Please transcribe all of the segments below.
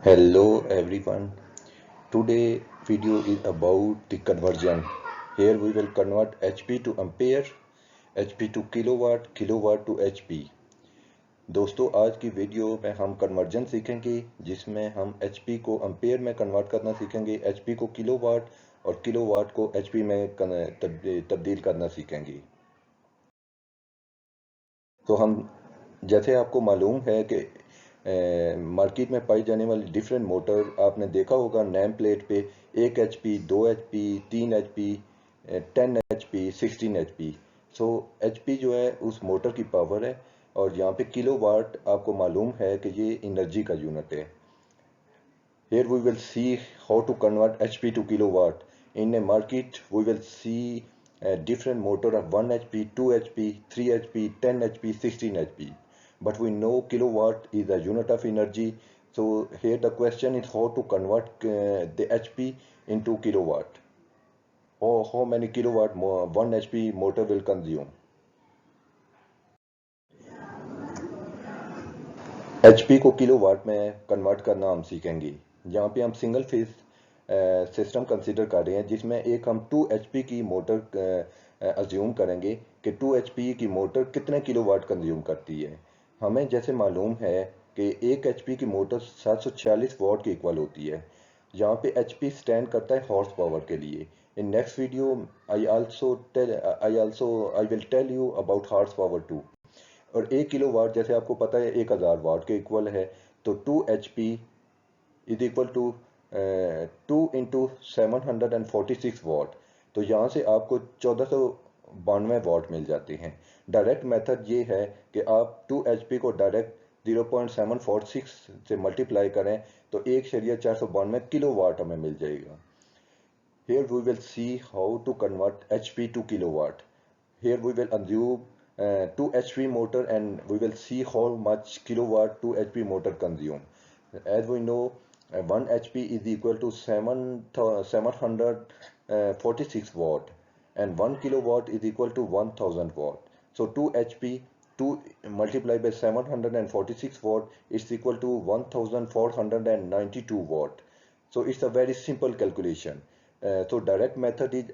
Hello everyone. Today video is about the conversion. Here we will convert HP to ampere, HP to kilowatt, kilowatt to HP. दोस्तों आज की video में हम conversion सीखेंगे जिसमें हम HP को अम्पेयर में कन्वर्ट करना सीखेंगे, HP को किलोवाट और किलोवाट को HP में तब्दील करना सीखेंगे। तो हम जैसे आपको मालूम है कि मार्केट में पाई जाने वाली डिफरेंट मोटर आपने देखा होगा नेम प्लेट पे 1 HP, 2 HP, 3 HP, 10 HP, 16 HP। सो HP जो है उस मोटर की पावर है और यहाँ पे किलोवाट आपको मालूम है कि ये एनर्जी का यूनिट है। Here we will see how to convert HP to kilowatt. In a market, we will see a different motor of 1 HP, 2 HP, 3 HP, 10 HP, 16 HP. But we know kilowatt is a unit of energy. So here the question is how to convert the HP into kilowatt. Or how many kilowatt 1 HP motor will consume. HP को kilowatt में convert करना हम सीखेंगे। यहाँ पे हम single phase system consider कर रहे हैं जिसमें एक हम 2 HP की मोटर अज्यूम करेंगे कि 2 HP की मोटर कितने किलोवाट कंज्यूम करती है। हमें जैसे मालूम है कि 1 HP की मोटर 746 वाट की इक्वल होती है। यहाँ पे HP स्टैंड करता है हॉर्स पावर के लिए। In next video I will tell you about horse power too. और 1 किलोवाट जैसे आपको पता है 1000 वाट के इक्वल है। तो 2 HP इज इक्वल टू 2 × 746 वाट। तो यहाँ से आपको 1492 वाट मिल जाते हैं। डायरेक्ट मेथड ये है कि आप 2 HP को डायरेक्ट 0.746 से मल्टीप्लाई करें तो 1.492 किलोवाट हमें मिल जाएगा। Here we will see how to convert HP to kilowatt. Here we will assume 2 HP motor and we will see how much kilowatt 2 HP motor consume. As we know, 1 HP is equal to 746 watt and 1 kilowatt is equal to 1000 watt. So 2 HP 2 multiplied by 746 watt is equal to 1492 watt. So it's a very simple calculation. So direct method is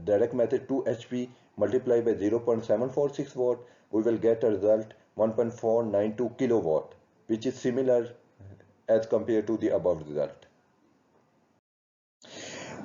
direct method 2 HP multiplied by 0.746 watt, we will get a result 1.492 kilowatt, which is similar as compared to the above result.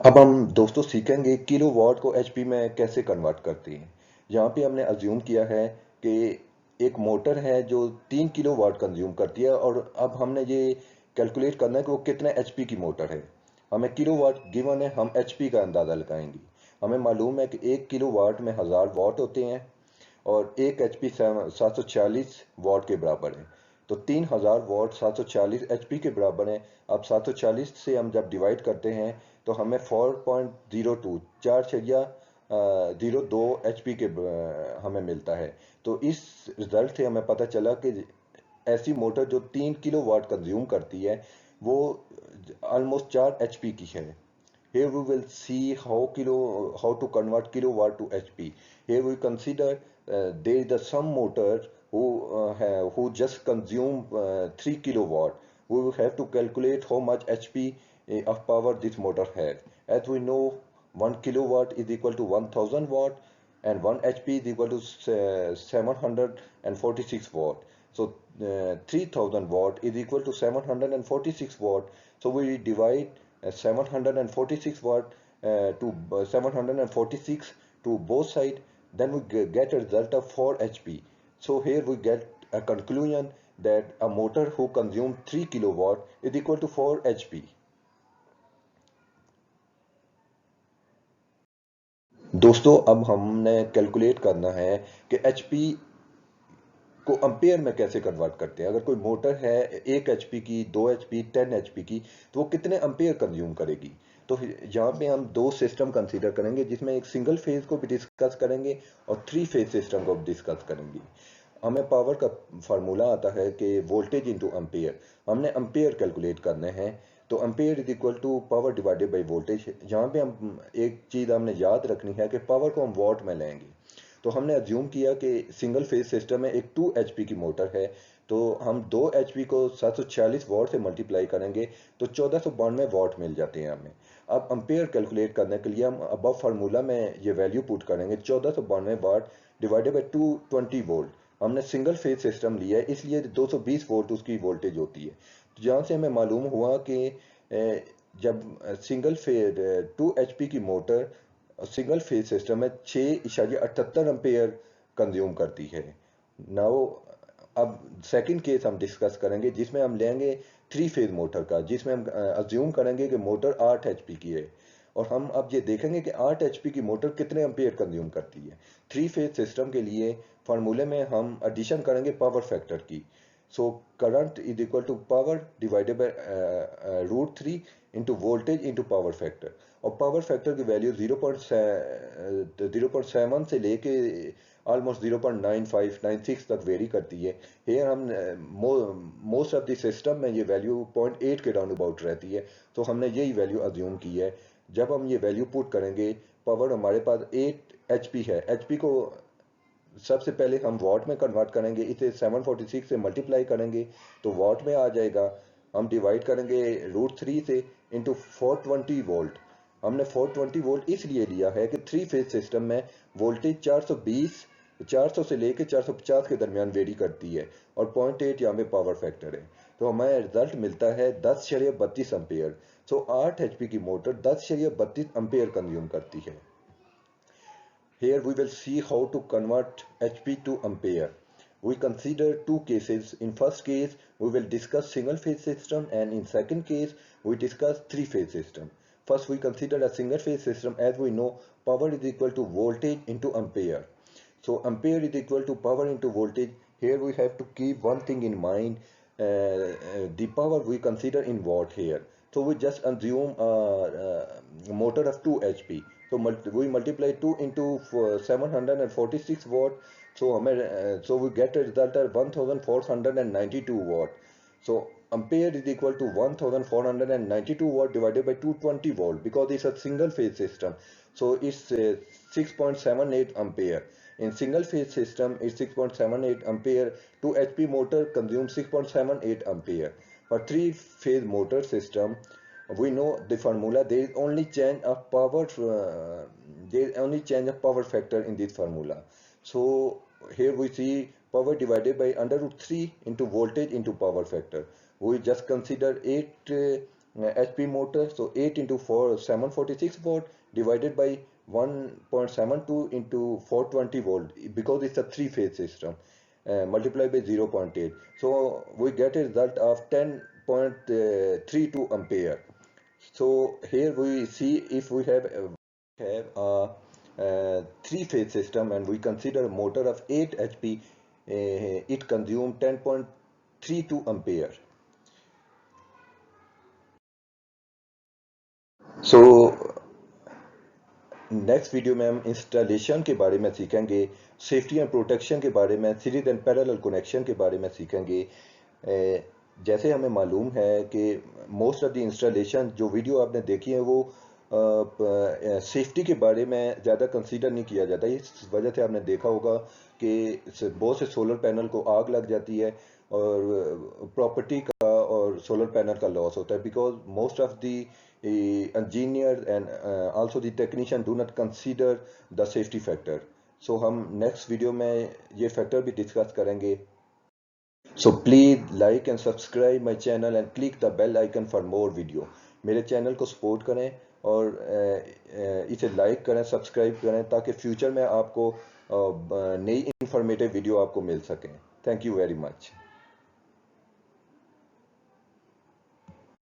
अब हम दोस्तों सीखेंगे kilowatt को HP में कैसे convert करते हैं। यहाँ पे हमने अज्यूम किया है कि एक मोटर है जो 3 किलोवाट कंज्यूम करती है और अब हमने ये कैलकुलेट करना है कि वो कितने एचपी की मोटर है। हमें किलोवाट गिवन है, हम एचपी का अंदाज़ा लगाएंगे। हमें मालूम है कि 1 किलोवाट में 1000 वाट होते हैं और 1 HP 740 वाट के बराबर है। तो 3000 वाट 740 HP के बराबर है। अब 740 से हम जब डिवाइड करते हैं तो हमें 4.02 4.02 HP के हमें मिलता है। तो इस रिजल्ट से हमें पता चला कि ऐसी मोटर जो 3 किलोवाट कंज्यूम करती है वो ऑलमोस्ट 4 HP की है। Here we will see how to convert kilowatt to HP. Here we consider there is some motor who just consume 3 kilowatt. We will have to calculate how much HP of power this motor has. As we know, 1 kilowatt is equal to 1000 watt and 1 HP is equal to 746 watt. So 3000 watt is equal to 746 watt. So we divide 746 watt to 746 to both sides, then we get a result of 4 HP. So here we get a conclusion that a motor who consumes 3 kilowatt is equal to 4 HP. दोस्तों अब हमने calculate करना है कि HP को ampere में कैसे convert करते हैं। अगर कोई मोटर है 1 HP की, 2 HP, 10 HP की, तो वो कितने अम्पेयर कंज्यूम करेगी। तो यहाँ पे हम 2 सिस्टम कंसीडर करेंगे जिसमें एक सिंगल फेज को भी डिस्कस करेंगे और 3 फेज सिस्टम को भी डिस्कस करेंगे। हमें पावर का फार्मूला आता है कि वोल्टेज इंटू अम्पेयर। हमने अम्पेयर कैलकुलेट करने हैं तो ampere is equal to power divided by voltage. यहाँ पे हम एक चीज़ हमने याद रखनी है कि पावर को हम वॉट में लेंगे। तो हमने अज्यूम किया कि सिंगल फेज सिस्टम में एक 2 HP की मोटर है तो हम 2 HP को 746 वॉट से मल्टीप्लाई करेंगे तो 1492 वॉट मिल जाते हैं हमें। अब अम्पेयर कैलकुलेट करने के लिए हम अब फार्मूला में ये वैल्यू पुट करेंगे 1492 वाट डिवाइडेड बाई 220 वोल्ट। हमने सिंगल फेज सिस्टम लिया है इसलिए 220 वोल्ट उसकी वोल्टेज होती है। तो जहाँ से हमें मालूम हुआ कि जब सिंगल फेज 2 HP की मोटर सिंगल फेज सिस्टम में 6.78 एम्पेयर कंज्यूम करती है। नाउ अब सेकंड केस हम डिस्कस करेंगे जिसमें हम लेंगे 3 फेज मोटर का, जिसमें हम अज्यूम करेंगे कि मोटर 8 HP की है और हम अब ये देखेंगे कि 8 HP की मोटर कितने एम्पेयर कंज्यूम करती है। 3 फेज सिस्टम के लिए फार्मूले में हम एडिशन करेंगे पावर फैक्टर की। So current is equal to power divided by √3 into voltage into power factor. और पावर फैक्टर की वैल्यू 0.7 से लेके ऑलमोस्ट 0.9596 तक वेरी करती है। हेयर हम मोस्ट ऑफ द सिस्टम में ये वैल्यू 0.8 के राउंड अबाउट रहती है, तो हमने यही वैल्यू अज्यूम की है। जब हम ये वैल्यू पुट करेंगे, पावर हमारे पास 8 HP है। HP को सबसे पहले हम वॉट में कन्वर्ट करेंगे, इसे 746 से मल्टीप्लाई करेंगे तो वॉट में आ जाएगा। हम डिवाइड करेंगे √3 से इंटू 420 वोल्ट। हमने 420 वोल्ट इसलिए लिया है कि 3 फेज सिस्टम में वोल्टेज 400 से लेकर 450 के दरमियान वेरी करती है और 0.8 यहाँ पे पावर फैक्टर है। तो हमें रिजल्ट मिलता है 10.32 एम्पेयर। सो 8 HP की मोटर 10.32 एम्पेयर कंज्यूम करती है। Here we will see how to convert HP to ampere. We consider two cases. In first case, we will discuss single phase system, and in second case, we discuss three phase system. First, we consider a single phase system. As we know, power is equal to voltage into ampere. So ampere is equal to power into voltage. Here we have to keep one thing in mind. The power we consider in watt here. So we just assume a motor of 2 HP. So we multiply 2 into 746 watt. So we get a result of 1492 watt. So ampere is equal to 1492 watt divided by 220 volt because it's a single phase system. So it's 6.78 ampere. In single phase system, it's 6.78 ampere. 2 HP motor consumes 6.78 ampere. For 3 phase motor system, we know the formula. There is only change of power. There is only change of power factor in this formula. So here we see power divided by √3 into voltage into power factor. We just consider 8 HP motor. So 8 into 746 volt divided by 1.72 into 420 volt because it's a 3 phase system. Multiplied by 0.8. So we get a result of 10.32 ampere. So here we see if we have a three-phase system and we consider a motor of 8 HP, it consumes 10.32 ampere. So next video में हम installation के बारे में सीखेंगे, safety and protection के बारे में, series and parallel connection के बारे में सीखेंगे। जैसे हमें मालूम है कि मोस्ट ऑफ द इंस्टॉलेशन जो वीडियो आपने देखी है वो सेफ्टी के बारे में ज़्यादा कंसीडर नहीं किया जाता। इस वजह से आपने देखा होगा कि बहुत से सोलर पैनल को आग लग जाती है और प्रॉपर्टी का और सोलर पैनल का लॉस होता है because most of the engineers and also the technician do not consider the safety factor. So हम next video में ये factor भी discuss करेंगे. So please like and subscribe my channel and click the bell icon for more video. मेरे channel को support करें और इसे लाइक करें, सब्सक्राइब करें ताकि फ्यूचर में आपको नई इंफॉर्मेटिव वीडियो आपको मिल सकें. Thank you very much.